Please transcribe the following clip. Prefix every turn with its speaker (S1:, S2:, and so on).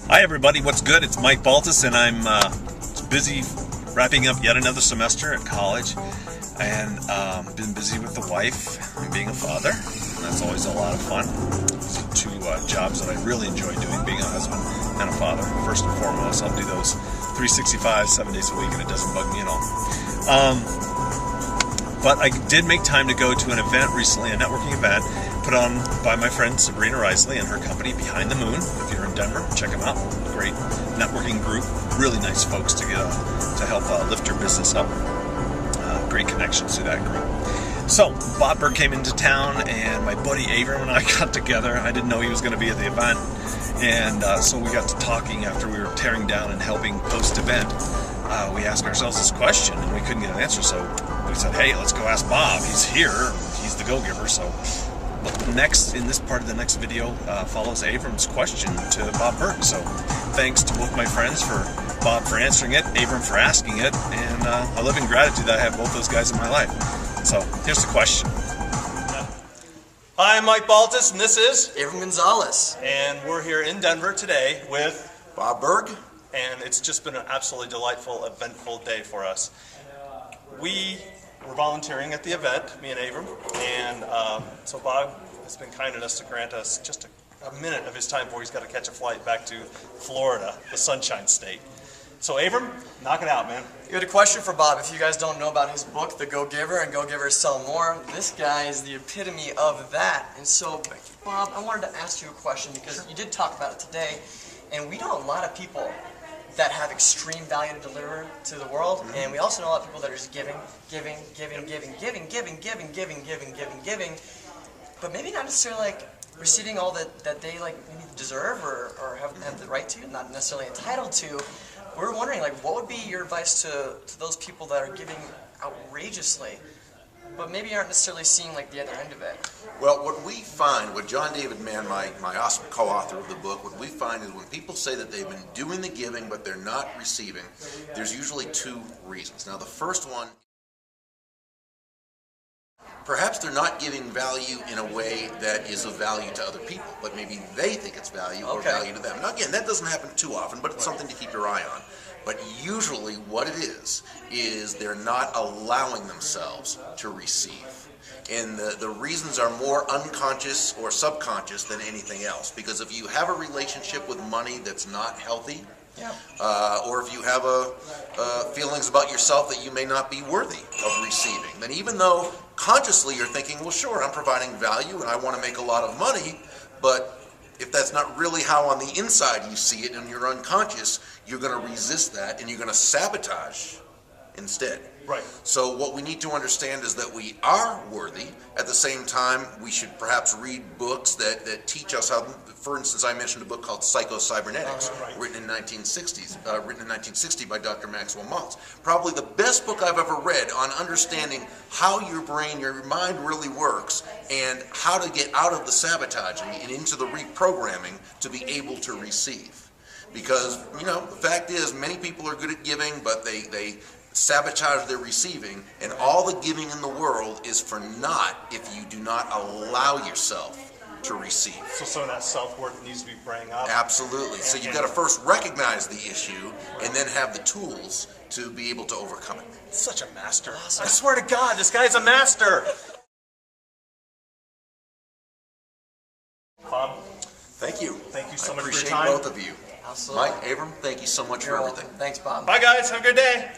S1: Hi everybody, what's good? It's Mike Baltus, and I'm busy wrapping up yet another semester at college, and been busy with the wife and being a father, and that's always a lot of fun. These are two jobs that I really enjoy doing, being a husband and a father. First and foremost, I'll do those 365, 7 days a week, and it doesn't bug me at all. But I did make time to go to an event recently, a networking event, put on by my friend Sabrina Risley and her company, Behind the Moon. If you're in Denver, check them out. Great networking group, really nice folks to get to help lift your business up. Great connections to that group. So Bob Burg came into town, and my buddy Abram and I got together. I didn't know he was going to be at the event, and so we got to talking after we were tearing down and helping post-event. We asked ourselves this question, and we couldn't get an answer, so we said, hey, let's go ask Bob. He's here. He's the go-giver. So next, in this part of the next video, follows Abram's question to Bob Burg. So thanks to both my friends, for Bob for answering it, Abram for asking it, and I live in gratitude that I have both those guys in my life. So here's the question. Hi, I'm Mike Baltus, and this is
S2: Abram Gonzalez.
S1: And we're here in Denver today with
S2: Bob Burg.
S1: And it's just been an absolutely delightful, eventful day for us. We were volunteering at the event, me and Abram, and so Bob has been kind enough to grant us just a minute of his time before he's got to catch a flight back to Florida, the Sunshine State. So Abram, knock it out, man.
S2: You had a question for Bob. If you guys don't know about his book, The Go-Giver and Go-Givers Sell More, this guy is the epitome of that. And so, Bob, I wanted to ask you a question because you did talk about it today, and we know a lot of people that have extreme value to deliver to the world, and we also know a lot of people that are just giving, but maybe not necessarily like receiving all that they like maybe deserve or have the right to, not necessarily entitled to. We're wondering, like, what would be your advice to those people that are giving outrageously, but maybe aren't necessarily seeing like the other end of it?
S3: Well, what we find, what John David Mann, my awesome co-author of the book, what we find is when people say that they've been doing the giving but they're not receiving, there's usually two reasons. Now, the first one, perhaps they're not giving value in a way that is of value to other people, but maybe they think it's value or value to them. Now, again, that doesn't happen too often, but it's something to keep your eye on. But usually what it is they're not allowing themselves to receive. And the reasons are more unconscious or subconscious than anything else. Because if you have a relationship with money that's not healthy, or if you have feelings about yourself that you may not be worthy of receiving, then even though consciously you're thinking, well, sure, I'm providing value and I want to make a lot of money, but if that's not really how on the inside you see it and you're unconscious, you're going to resist that and you're going to sabotage instead.
S1: Right.
S3: So what we need to understand is that we are worthy. At the same time, we should perhaps read books that teach us how. For instance, I mentioned a book called Psycho-Cybernetics, written in 1960 by Dr. Maxwell Maltz. Probably the best book I've ever read on understanding how your brain, your mind really works, and how to get out of the sabotaging and into the reprogramming to be able to receive. Because, you know, the fact is, many people are good at giving, but they sabotage their receiving, and all the giving in the world is for naught if you do not allow yourself to receive.
S1: So some of that self-worth needs to be bringing up.
S3: Absolutely. So you've got to first recognize the issue and then have the tools to be able to overcome it.
S1: Such a master. Awesome. I swear to God, this guy's a master. Bob,
S3: thank you.
S1: Thank you so much for your
S3: appreciate
S1: time.
S3: both of you.
S2: Absolutely.
S3: Mike, Abram, thank you so much for everything.
S2: Thanks, Bob.
S1: Bye, guys. Have a good day.